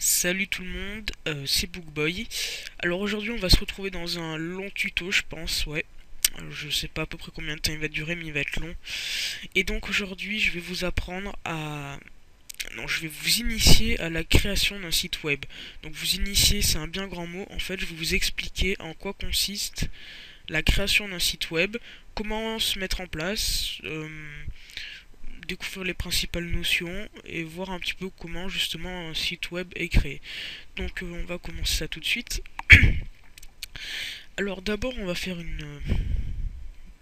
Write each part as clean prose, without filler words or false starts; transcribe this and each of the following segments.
Salut tout le monde, c'est Bookboy. Alors aujourd'hui on va se retrouver dans un long tuto je pense, ouais. Je sais pas à peu près combien de temps il va durer mais il va être long. Et donc aujourd'hui je vais vous apprendre à... Non, je vais vous initier à la création d'un site web. Donc vous initier c'est un bien grand mot, en fait je vais vous expliquer en quoi consiste la création d'un site web, comment se mettre en place, découvrir les principales notions et voir un petit peu comment justement un site web est créé. Donc on va commencer ça tout de suite. Alors d'abord on va faire une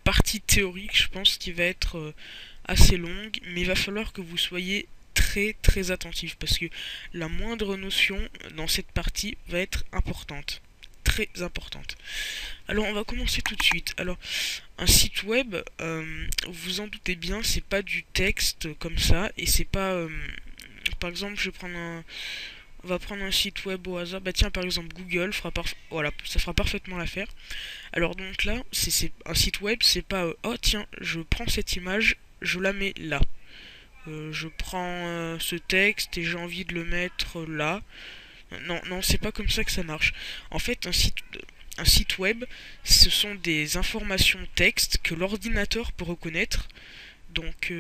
partie théorique je pense qui va être assez longue, mais il va falloir que vous soyez très très attentif parce que la moindre notion dans cette partie va être importante. Très importante. Alors on va commencer tout de suite. Alors un site web, vous en doutez bien, c'est pas du texte comme ça et c'est pas par exemple je vais prendre un, on va prendre un site web au hasard. Bah tiens, par exemple, Google fera voilà, ça fera parfaitement l'affaire. Alors donc là, c'est un site web, c'est pas oh tiens, je prends cette image, je la mets là. Je prends ce texte et j'ai envie de le mettre là. Non, non, c'est pas comme ça que ça marche. En fait, un site web, ce sont des informations texte que l'ordinateur peut reconnaître. Donc,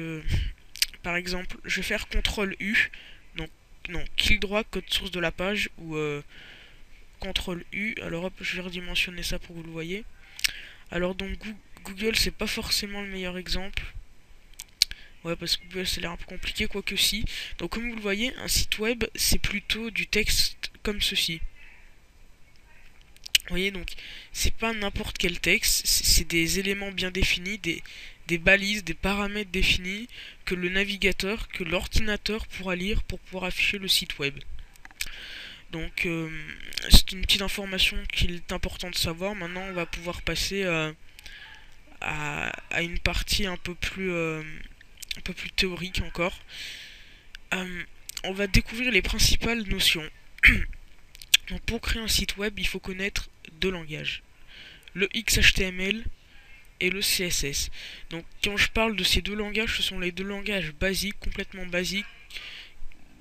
par exemple, je vais faire CTRL U. Donc, non, clic droit, code source de la page, ou CTRL U. Alors hop, je vais redimensionner ça pour que vous le voyez. Alors donc Google, c'est pas forcément le meilleur exemple. Ouais, parce que Google, ça a l'air un peu compliqué, quoique si. Donc comme vous le voyez, un site web, c'est plutôt du texte comme ceci. Vous voyez, donc c'est pas n'importe quel texte, c'est des éléments bien définis, des balises, des paramètres définis que le navigateur, que l'ordinateur pourra lire pour pouvoir afficher le site web. Donc c'est une petite information qu'il est important de savoir. Maintenant on va pouvoir passer à une partie un peu plus théorique encore. On va découvrir les principales notions. Donc pour créer un site web, il faut connaître deux langages. Le XHTML et le CSS. Donc quand je parle de ces deux langages, ce sont les deux langages basiques, complètement basiques,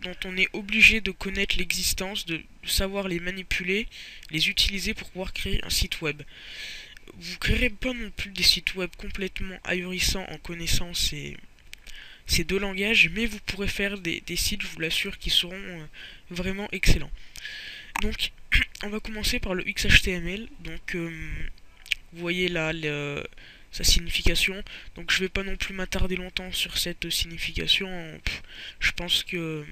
dont on est obligé de connaître l'existence, de savoir les manipuler, les utiliser pour pouvoir créer un site web. Vous créerez pas non plus des sites web complètement ahurissants en connaissant ces deux langages, mais vous pourrez faire des sites, je vous l'assure, qui seront vraiment excellents. Donc, on va commencer par le XHTML. Donc, vous voyez là sa signification. Donc, je vais pas non plus m'attarder longtemps sur cette signification. Je pense que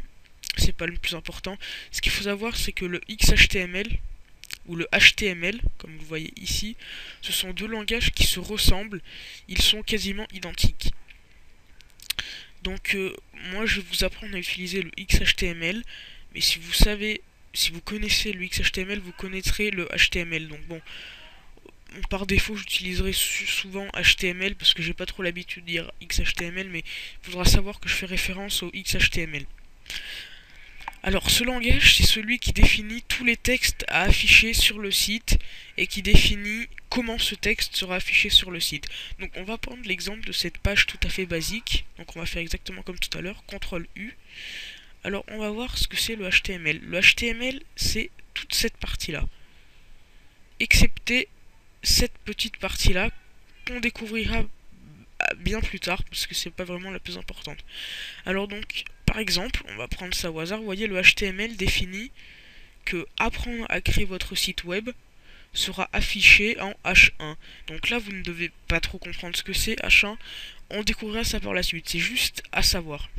c'est pas le plus important. Ce qu'il faut savoir, c'est que le XHTML ou le HTML, comme vous voyez ici, ce sont deux langages qui se ressemblent. Ils sont quasiment identiques. Donc, moi, je vais vous apprendre à utiliser le XHTML. Mais si vous connaissez le XHTML, vous connaîtrez le HTML. Donc bon, par défaut, j'utiliserai souvent HTML parce que j'ai pas trop l'habitude de dire XHTML, mais il faudra savoir que je fais référence au XHTML. Alors, ce langage, c'est celui qui définit tous les textes à afficher sur le site et qui définit comment ce texte sera affiché sur le site. Donc, on va prendre l'exemple de cette page tout à fait basique. Donc, on va faire exactement comme tout à l'heure, CTRL U. Alors, on va voir ce que c'est le HTML. Le HTML, c'est toute cette partie-là, excepté cette petite partie-là qu'on découvrira bien plus tard parce que c'est pas vraiment la plus importante. Alors donc, par exemple, on va prendre ça au hasard. Vous voyez, le HTML définit que apprendre à créer votre site web sera affiché en H1. Donc là, vous ne devez pas trop comprendre ce que c'est H1. On découvrira ça par la suite. C'est juste à savoir.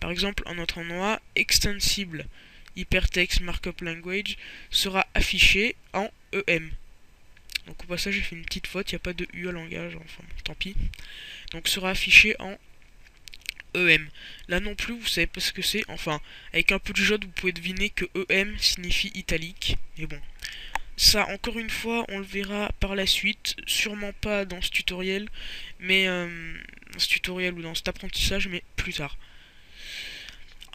Par exemple, en notre endroit, Extensible Hypertext Markup Language sera affiché en EM. Donc au passage, j'ai fait une petite faute, il n'y a pas de U à langage, enfin bon, tant pis. Donc sera affiché en EM. Là non plus, vous savez pas ce que c'est. Enfin, avec un peu de jeu, vous pouvez deviner que EM signifie italique. Mais bon, ça, encore une fois, on le verra par la suite. Sûrement pas dans ce tutoriel, mais dans ce tutoriel ou dans cet apprentissage, mais plus tard.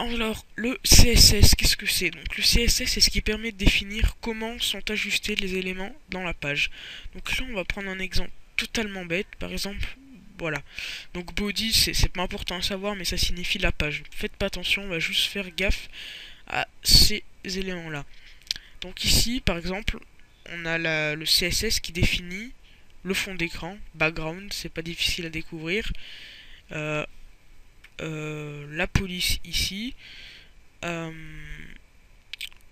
Alors, le CSS, qu'est-ce que c'est? Donc, le CSS, c'est ce qui permet de définir comment sont ajustés les éléments dans la page. Donc là, on va prendre un exemple totalement bête. Par exemple, voilà. Donc, body, c'est pas important à savoir, mais ça signifie la page. Faites pas attention, on va juste faire gaffe à ces éléments là. Donc ici par exemple on a le CSS qui définit le fond d'écran, background, c'est pas difficile à découvrir. Euh, la police ici. Euh,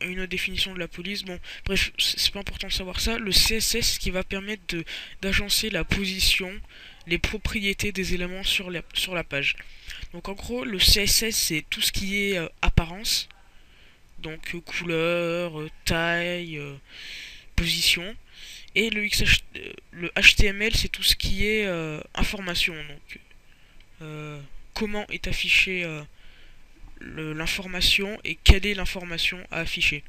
une autre définition de la police. Bon, bref, c'est pas important de savoir ça. Le CSS qui va permettre d'agencer la position, les propriétés des éléments sur la page. Donc en gros, le CSS c'est tout ce qui est apparence, donc couleur, taille, position. Et le HTML c'est tout ce qui est information, donc comment est affiché l'information et quelle est l'information à afficher.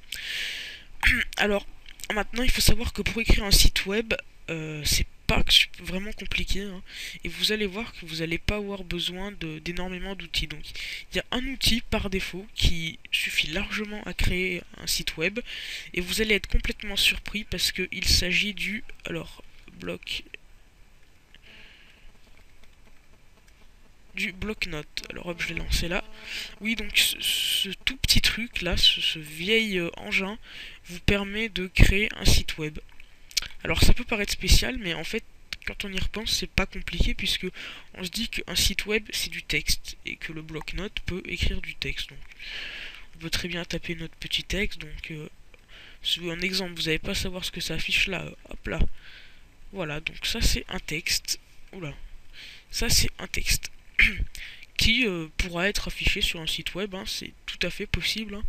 Alors, maintenant, il faut savoir que pour écrire un site web, c'est pas vraiment compliqué, hein, et vous allez voir que vous n'allez pas avoir besoin d'énormément d'outils. Donc, il y a un outil par défaut qui suffit largement à créer un site web, et vous allez être complètement surpris parce qu'il s'agit du bloc-notes. Alors hop, je l'ai lancé là. Oui, donc ce tout petit truc là, ce vieil engin, vous permet de créer un site web. Alors ça peut paraître spécial, mais en fait, quand on y repense, c'est pas compliqué puisque on se dit qu'un site web c'est du texte et que le bloc-notes peut écrire du texte. Donc on peut très bien taper notre petit texte. Donc un exemple, vous n'allez pas savoir ce que ça affiche là. Hop là. Voilà, donc ça c'est un texte. Oula. Ça c'est un texte. Qui pourra être affiché sur un site web, hein, c'est tout à fait possible. Hein.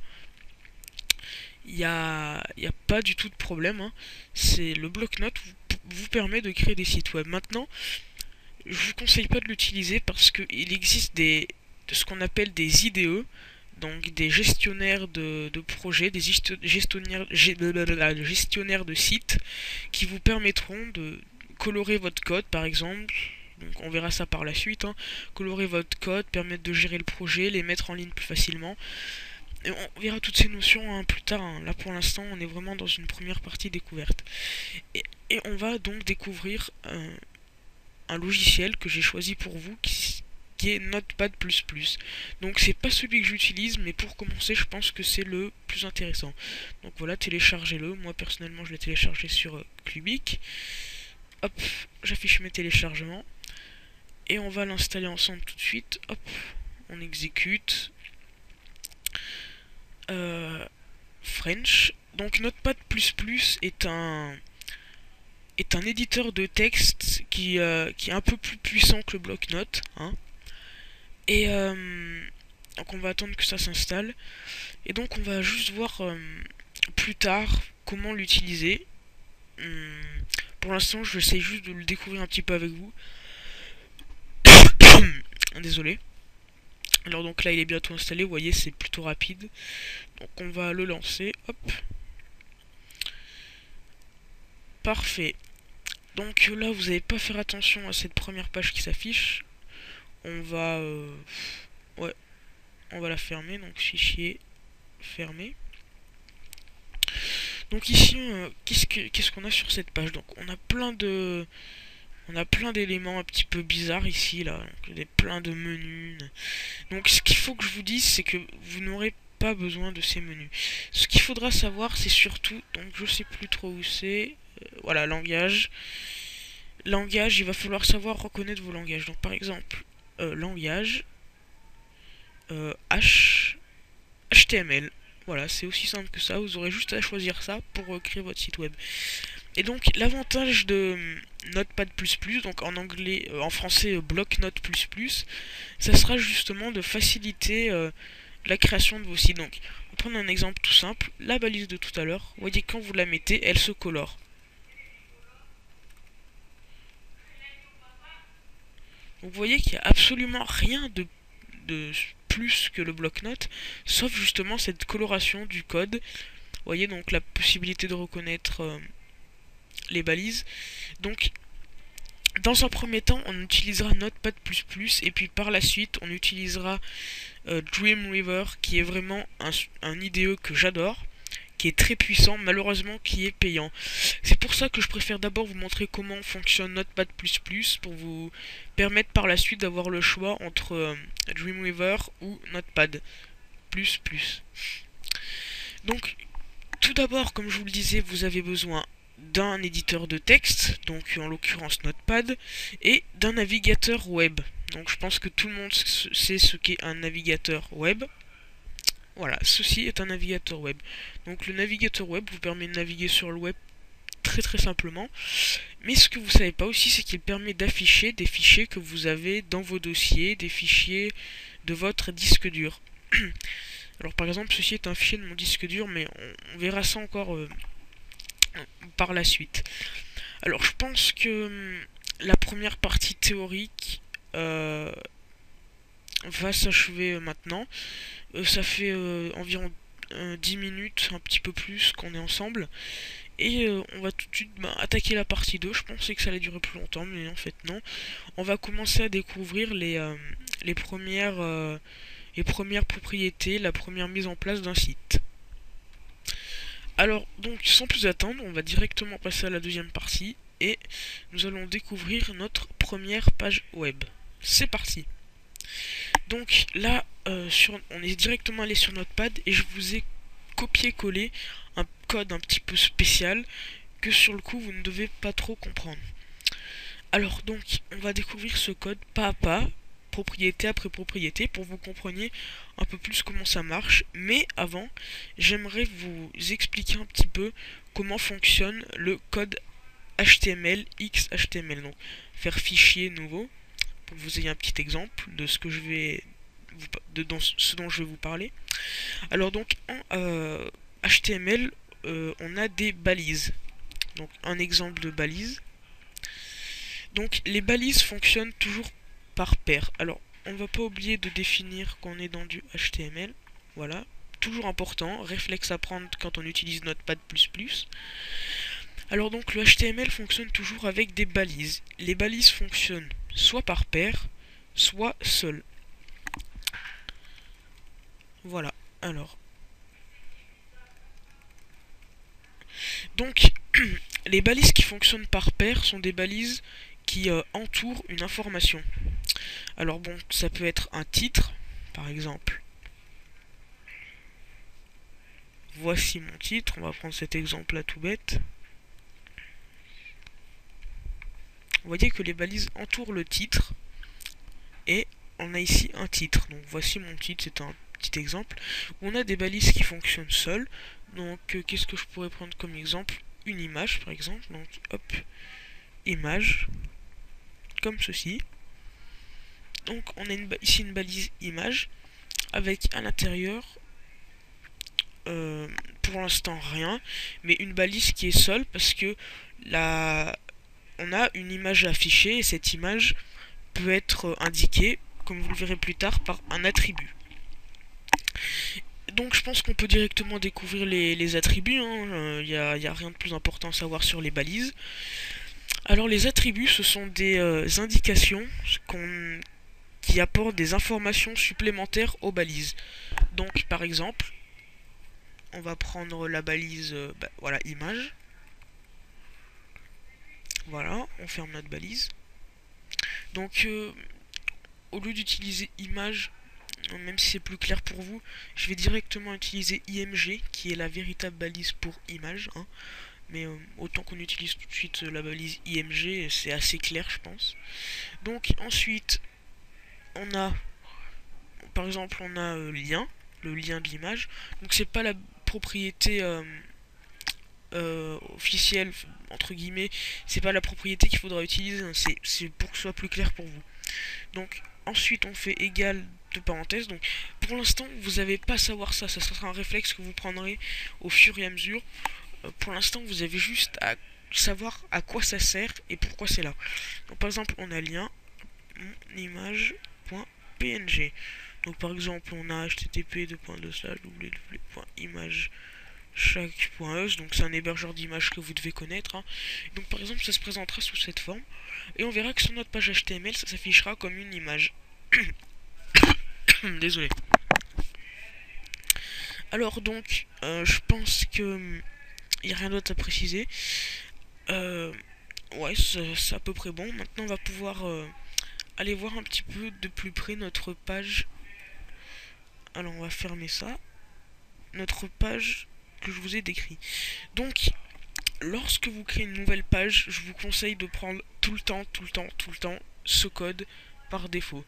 Il n'y a pas du tout de problème. Hein. C'est le bloc-notes vous permet de créer des sites web. Maintenant, je vous conseille pas de l'utiliser parce qu'il existe ce qu'on appelle des IDE, donc des gestionnaires de projets, des gestionnaires de sites qui vous permettront de colorer votre code par exemple. Donc on verra ça par la suite, hein. Colorer votre code, permettre de gérer le projet, les mettre en ligne plus facilement. Et on verra toutes ces notions hein, plus tard. Hein. Là pour l'instant on est vraiment dans une première partie découverte. Et on va donc découvrir un logiciel que j'ai choisi pour vous qui est Notepad++. Donc c'est pas celui que j'utilise, mais pour commencer je pense que c'est le plus intéressant. Donc voilà, téléchargez-le. Moi personnellement je l'ai téléchargé sur Clubic. Hop, j'affiche mes téléchargements. Et on va l'installer ensemble tout de suite. Hop, on exécute. French. Donc Notepad++ est un éditeur de texte qui est un peu plus puissant que le bloc-notes. Hein. Et donc on va attendre que ça s'installe. Et donc on va juste voir plus tard comment l'utiliser. Pour l'instant, je j'essaie juste de le découvrir un petit peu avec vous. Désolé. Alors donc là il est bientôt installé, vous voyez c'est plutôt rapide. Donc on va le lancer, hop. Parfait. Donc là vous n'allez pas faire attention à cette première page qui s'affiche. On va ouais, on va la fermer, donc fichier fermé. Donc ici qu'est-ce qu'on a sur cette page? Donc on a plein d'éléments un petit peu bizarres ici là, donc, plein de menus. Donc ce qu'il faut que je vous dise c'est que vous n'aurez pas besoin de ces menus. Ce qu'il faudra savoir c'est surtout, donc je sais plus trop où c'est, voilà, langage, il va falloir savoir reconnaître vos langages. Donc par exemple langage HTML. Voilà, c'est aussi simple que ça, vous aurez juste à choisir ça pour créer votre site web. Et donc l'avantage de Notepad++, donc en anglais, en français bloc-notes++, ça sera justement de faciliter la création de vos sites. Donc on va prendre un exemple tout simple, la balise de tout à l'heure, vous voyez quand vous la mettez, elle se colore. Donc vous voyez qu'il n'y a absolument rien de plus que le bloc-notes, sauf justement cette coloration du code. Vous voyez donc la possibilité de reconnaître les balises. Donc dans un premier temps on utilisera Notepad++ et puis par la suite on utilisera Dreamweaver qui est vraiment un IDE que j'adore, qui est très puissant, malheureusement qui est payant. C'est pour ça que je préfère d'abord vous montrer comment fonctionne Notepad++ pour vous permettre par la suite d'avoir le choix entre Dreamweaver ou Notepad++. Donc tout d'abord, comme je vous le disais, vous avez besoin d'un éditeur de texte, donc en l'occurrence Notepad, et d'un navigateur web. Donc je pense que tout le monde sait ce qu'est un navigateur web. Voilà, ceci est un navigateur web. Donc le navigateur web vous permet de naviguer sur le web très simplement. Mais ce que vous savez pas aussi, c'est qu'il permet d'afficher des fichiers que vous avez dans vos dossiers, des fichiers de votre disque dur. Alors par exemple, ceci est un fichier de mon disque dur, mais on verra ça encore par la suite. Alors je pense que la première partie théorique va s'achever maintenant. Ça fait environ 10 minutes, un petit peu plus qu'on est ensemble. Et on va tout de suite attaquer la partie 2. Je pensais que ça allait durer plus longtemps, mais en fait non. On va commencer à découvrir les premières propriétés, la première mise en place d'un site. Alors, donc, sans plus attendre, on va directement passer à la deuxième partie et nous allons découvrir notre première page web. C'est parti. Donc là, on est directement allé sur Notepad et je vous ai copié-collé un code un petit peu spécial que sur le coup vous ne devez pas trop comprendre. Alors donc, on va découvrir ce code pas à pas, propriété après propriété, pour que vous compreniez un peu plus comment ça marche. Mais avant, j'aimerais vous expliquer un petit peu comment fonctionne le code HTML, XHTML. Donc, faire fichier nouveau, pour que vous ayez un petit exemple de ce que je vais ce dont je vais vous parler. Alors donc, en HTML, on a des balises. Donc, un exemple de balise. Donc, les balises fonctionnent toujours par paire. Alors, on ne va pas oublier de définir qu'on est dans du HTML. Voilà, toujours important, réflexe à prendre quand on utilise Notepad++. Alors donc, le HTML fonctionne toujours avec des balises. Les balises fonctionnent soit par paire, soit seul. Voilà, alors. Donc, les balises qui fonctionnent par paire sont des balises qui entourent une information. Alors bon, ça peut être un titre, par exemple. Voici mon titre, on va prendre cet exemple là tout bête. Vous voyez que les balises entourent le titre et on a ici un titre. Donc voici mon titre, c'est un petit exemple. On a des balises qui fonctionnent seules. Donc qu'est-ce que je pourrais prendre comme exemple? Une image par exemple. Donc hop, image, comme ceci. Donc on a ici une balise image avec à l'intérieur pour l'instant rien, mais une balise qui est seule parce que on a une image affichée et cette image peut être indiquée, comme vous le verrez plus tard, par un attribut. Donc je pense qu'on peut directement découvrir les attributs, hein. Y a rien de plus important à savoir sur les balises. Alors les attributs, ce sont des indications qui apportent des informations supplémentaires aux balises. Donc par exemple, on va prendre la balise voilà, image. Voilà, on ferme notre balise. Donc au lieu d'utiliser image, même si c'est plus clair pour vous, je vais directement utiliser IMG, qui est la véritable balise pour image, hein. Mais autant qu'on utilise tout de suite la balise IMG, c'est assez clair, je pense. Donc ensuite, on a, par exemple, on a lien, le lien de l'image. Donc c'est pas la propriété officielle, entre guillemets, c'est pas la propriété qu'il faudra utiliser, hein. C'est pour que ce soit plus clair pour vous. Donc ensuite on fait égal de parenthèse. Donc pour l'instant vous n'avez pas à savoir ça sera un réflexe que vous prendrez au fur et à mesure. Pour l'instant vous avez juste à savoir à quoi ça sert et pourquoi c'est là. Donc par exemple on a lien mon image.png. Donc par exemple on a http://www.image chaque.eus, donc c'est un hébergeur d'images que vous devez connaître, hein. Donc par exemple ça se présentera sous cette forme et on verra que sur notre page HTML ça s'affichera comme une image. Désolé. Alors donc je pense que il n'y a rien d'autre à préciser. Ouais, c'est à peu près bon. Maintenant on va pouvoir aller voir un petit peu de plus près notre page. Alors on va fermer ça. Notre page que je vous ai décrit. Donc, lorsque vous créez une nouvelle page, je vous conseille de prendre tout le temps ce code par défaut.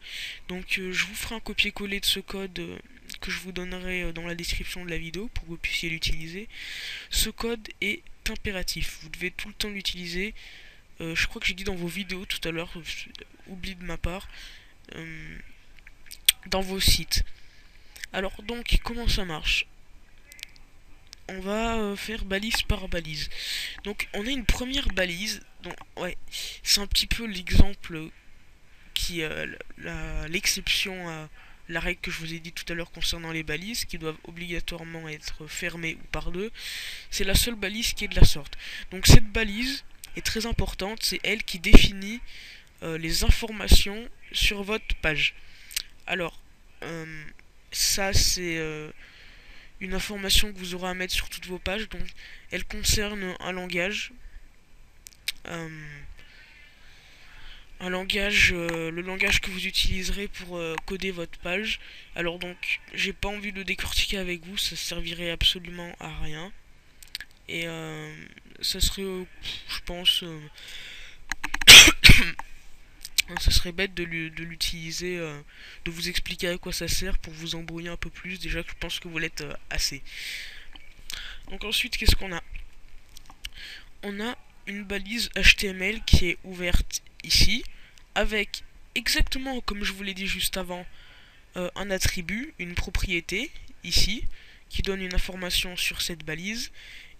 Donc je vous ferai un copier-coller de ce code que je vous donnerai dans la description de la vidéo pour que vous puissiez l'utiliser. Ce code est impératif, vous devez tout le temps l'utiliser. Je crois que j'ai dit dans vos vidéos tout à l'heure, oubli de ma part, dans vos sites. Alors donc comment ça marche? On va faire balise par balise. Donc on a une première balise. Donc ouais, c'est un petit peu l'exemple qui l'exception à la règle que je vous ai dit tout à l'heure concernant les balises qui doivent obligatoirement être fermées ou par deux. C'est la seule balise qui est de la sorte. Donc cette balise est très importante, c'est elle qui définit les informations sur votre page. Alors ça c'est une information que vous aurez à mettre sur toutes vos pages. Donc elle concerne euh, le langage que vous utiliserez pour coder votre page. Alors donc, j'ai pas envie de décortiquer avec vous, ça servirait absolument à rien. Et ça serait, je pense, ça serait bête de l'utiliser, de vous expliquer à quoi ça sert pour vous embrouiller un peu plus. Déjà que je pense que vous l'êtes assez. Donc ensuite, qu'est-ce qu'on a? On a une balise HTML qui est ouverte ici, avec exactement comme je vous l'ai dit juste avant, un attribut, une propriété, ici, qui donne une information sur cette balise,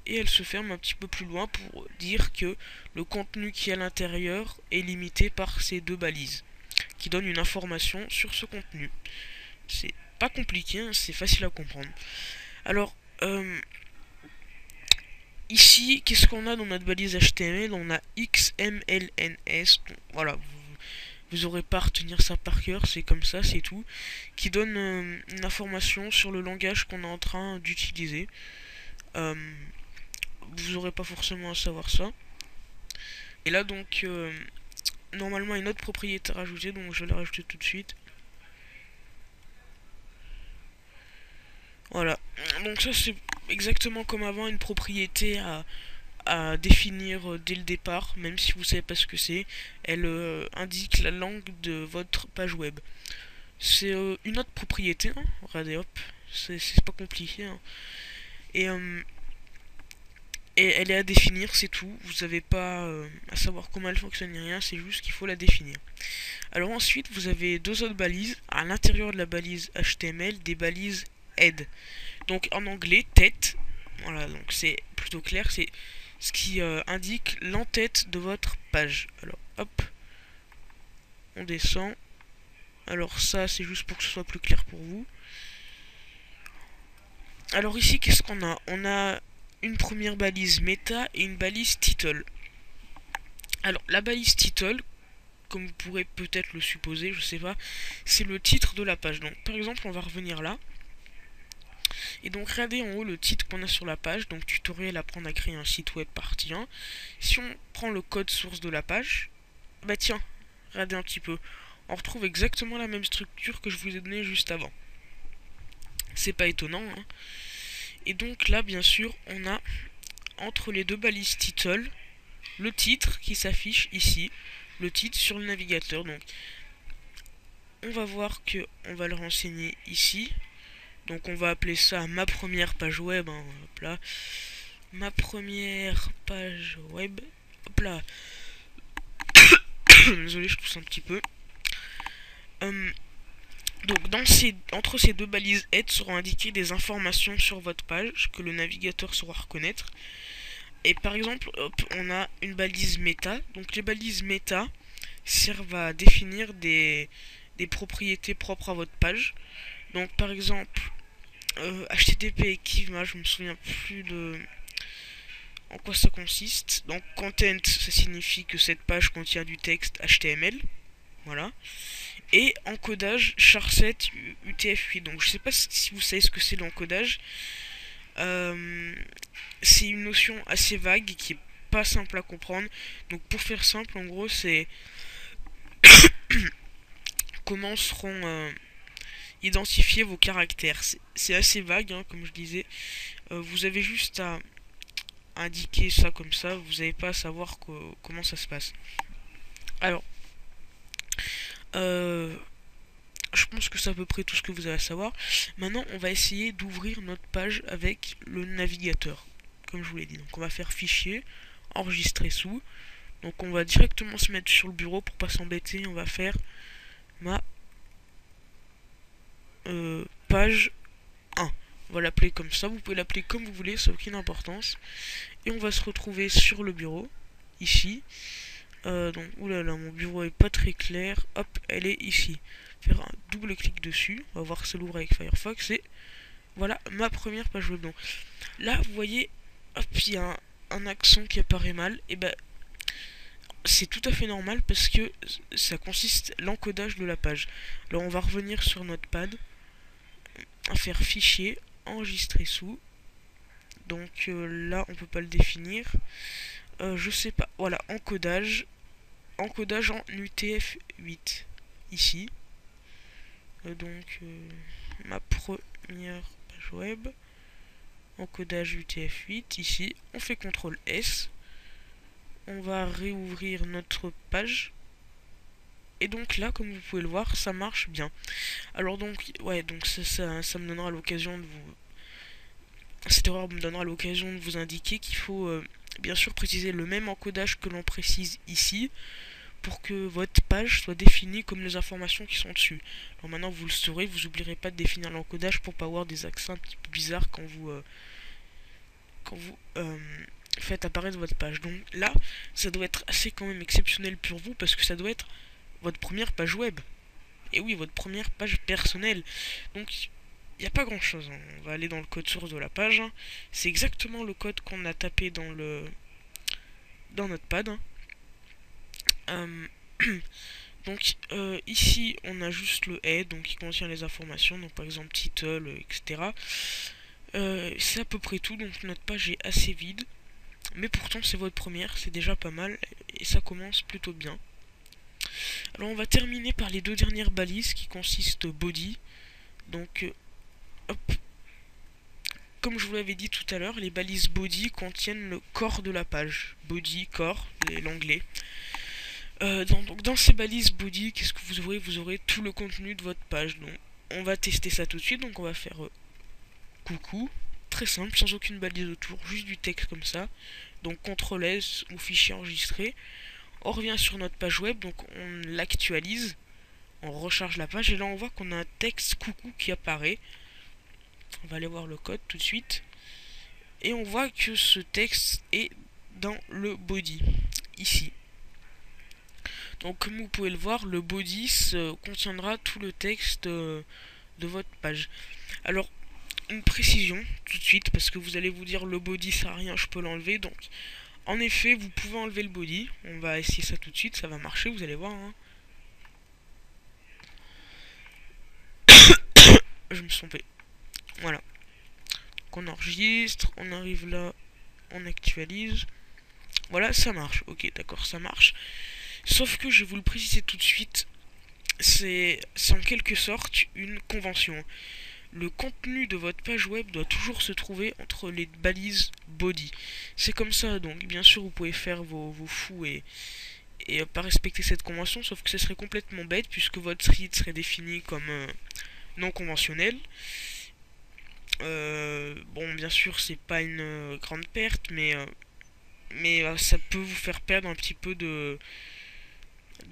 et elle se ferme un petit peu plus loin pour dire que le contenu qui est à l'intérieur est limité par ces deux balises, qui donnent une information sur ce contenu. C'est pas compliqué, hein, c'est facile à comprendre. Alors, ici, qu'est-ce qu'on a dans notre balise HTML? On a XMLNS, donc, voilà, vous aurez pas à retenir ça par cœur, c'est comme ça, c'est tout, qui donne une information sur le langage qu'on est en train d'utiliser. Vous aurez pas forcément à savoir ça. Et là donc, normalement une autre propriété rajoutée, donc je vais la rajouter tout de suite. Voilà, donc ça c'est exactement comme avant, une propriété à définir dès le départ, même si vous savez pas ce que c'est. Elle indique la langue de votre page web. C'est une autre propriété, hein. Regardez, hop, c'est pas compliqué, hein. Et elle est à définir, c'est tout. Vous n'avez pas à savoir comment elle fonctionne ni rien, c'est juste qu'il faut la définir. Alors ensuite, vous avez deux autres balises. À l'intérieur de la balise HTML, des balises head. Donc en anglais, tête. Voilà, donc c'est plutôt clair, c'est ce qui indique l'entête de votre page. Alors hop, on descend. Alors ça, c'est juste pour que ce soit plus clair pour vous. Alors ici, qu'est-ce qu'on a? On a une première balise meta et une balise title. Alors la balise title, comme vous pourrez peut-être le supposer, je sais pas, c'est le titre de la page. Donc par exemple, on va revenir là. Et donc regardez en haut le titre qu'on a sur la page, donc tutoriel apprendre à créer un site web partie 1. Si on prend le code source de la page, bah tiens, regardez un petit peu, on retrouve exactement la même structure que je vous ai donnée juste avant. C'est pas étonnant, hein. Et donc là, bien sûr, on a entre les deux balises title le titre qui s'affiche ici, le titre sur le navigateur. Donc on va voir que on va le renseigner ici. Donc on va appeler ça ma première page web, hein. Hop là, ma première page web. Hop là. Désolé, je tousse un petit peu. Donc entre ces deux balises head seront indiquées des informations sur votre page que le navigateur saura reconnaître. Et par exemple, hop, on a une balise méta. Donc les balises méta servent à définir des propriétés propres à votre page. Donc par exemple, HTTP Equiva, je me souviens plus de en quoi ça consiste. Donc content, ça signifie que cette page contient du texte HTML. Voilà. Et encodage charset UTF-8. Donc je sais pas si vous savez ce que c'est l'encodage. C'est une notion assez vague qui est pas simple à comprendre. Donc pour faire simple, en gros, c'est comment seront identifier vos caractères. C'est assez vague, hein, comme je disais. Vous avez juste à indiquer ça comme ça, vous n'avez pas à savoir comment ça se passe. Alors, euh, je pense que c'est à peu près tout ce que vous avez à savoir. Maintenant, on va essayer d'ouvrir notre page avec le navigateur, comme je vous l'ai dit. Donc on va faire fichier, enregistrer sous. Donc on va directement se mettre sur le bureau pour pas s'embêter. On va faire ma page 1. On va l'appeler comme ça, vous pouvez l'appeler comme vous voulez, ça n'a aucune importance. Et on va se retrouver sur le bureau, ici. Donc, oulala, mon bureau est pas très clair. Hop, elle est ici. Faire un double clic dessus. On va voir si ça l'ouvre avec Firefox. Et voilà ma première page web. Donc, là, vous voyez, hop, il y a un accent qui apparaît mal. Et ben, c'est tout à fait normal parce que ça consiste l'encodage de la page. Alors, on va revenir sur notre pad. À faire fichier, enregistrer sous. Donc là, on peut pas le définir. Je sais pas. Voilà, encodage. Encodage en UTF-8. Ici. Donc, ma première page web. Encodage UTF-8. Ici. On fait CTRL S. On va réouvrir notre page. Et donc là, comme vous pouvez le voir, ça marche bien. Alors donc, ouais, donc ça me donnera l'occasion de vous... Cette erreur me donnera l'occasion de vous indiquer qu'il faut bien sûr préciser le même encodage que l'on précise ici pour que votre page soit définie comme les informations qui sont dessus. Alors maintenant vous le saurez, vous n'oublierez pas de définir l'encodage pour pas avoir des accents un petit peu bizarres quand vous faites apparaître votre page. Donc là, ça doit être assez quand même exceptionnel pour vous parce que ça doit être votre première page web. Et oui, votre première page personnelle. Donc il n'y a pas grand chose, hein. On va aller dans le code source de la page, hein. C'est exactement le code qu'on a tapé dans notre pad, hein. Donc ici on a juste le head, donc qui contient les informations, donc par exemple title, etc. C'est à peu près tout, donc notre page est assez vide, mais pourtant c'est votre première, c'est déjà pas mal et ça commence plutôt bien. Alors on va terminer par les deux dernières balises qui consistent body. Donc hop, comme je vous l'avais dit tout à l'heure, les balises body contiennent le corps de la page. Body, corps, l'anglais. Donc dans ces balises body, qu'est-ce que vous aurez? Vous aurez tout le contenu de votre page. Donc on va tester ça tout de suite. Donc on va faire coucou. Très simple, sans aucune balise autour, juste du texte comme ça. Donc CTRL S ou fichier enregistré. On revient sur notre page web, donc on l'actualise. On recharge la page et là on voit qu'on a un texte coucou qui apparaît. On va aller voir le code tout de suite. Et on voit que ce texte est dans le body, ici. Donc comme vous pouvez le voir, le body contiendra tout le texte de votre page. Alors, une précision tout de suite, parce que vous allez vous dire le body ça sert à rien, je peux l'enlever. Donc, en effet, vous pouvez enlever le body. On va essayer ça tout de suite, ça va marcher, vous allez voir, hein. Je me suis trompé. Voilà. Donc on enregistre, on arrive là, on actualise. Voilà, ça marche. Ok, d'accord, ça marche. Sauf que je vais vous le préciser tout de suite, c'est en quelque sorte une convention. Le contenu de votre page web doit toujours se trouver entre les balises body. C'est comme ça, donc bien sûr vous pouvez faire vos fous et pas respecter cette convention, sauf que ce serait complètement bête puisque votre site serait défini comme non conventionnel. Bon, bien sûr c'est pas une grande perte, mais ça peut vous faire perdre un petit peu de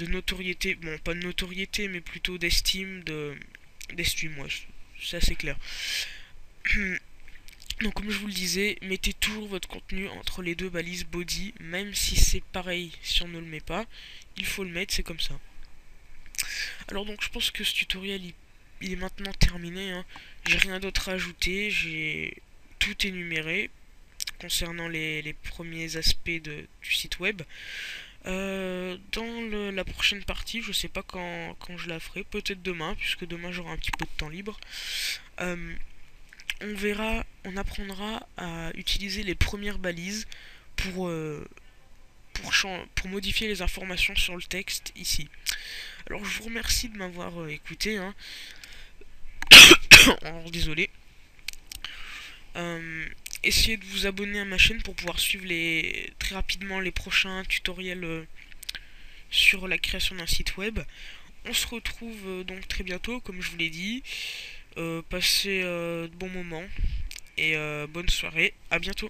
notoriété, bon pas de notoriété mais plutôt d'estime, ouais, c'est assez clair. Donc comme je vous le disais, mettez toujours votre contenu entre les deux balises body, même si c'est pareil si on ne le met pas, il faut le mettre, c'est comme ça. Alors donc je pense que ce tutoriel il est maintenant terminé, hein. J'ai rien d'autre à ajouter, j'ai tout énuméré concernant les premiers aspects du site web. Dans la prochaine partie, je sais pas quand je la ferai, peut-être demain, puisque demain j'aurai un petit peu de temps libre. On verra, on apprendra à utiliser les premières balises pour modifier les informations sur le texte ici. Alors je vous remercie de m'avoir écouté, hein. Alors, désolé. Essayez de vous abonner à ma chaîne pour pouvoir suivre très rapidement les prochains tutoriels sur la création d'un site web. On se retrouve donc très bientôt, comme je vous l'ai dit. Passez de bons moments et bonne soirée. À bientôt.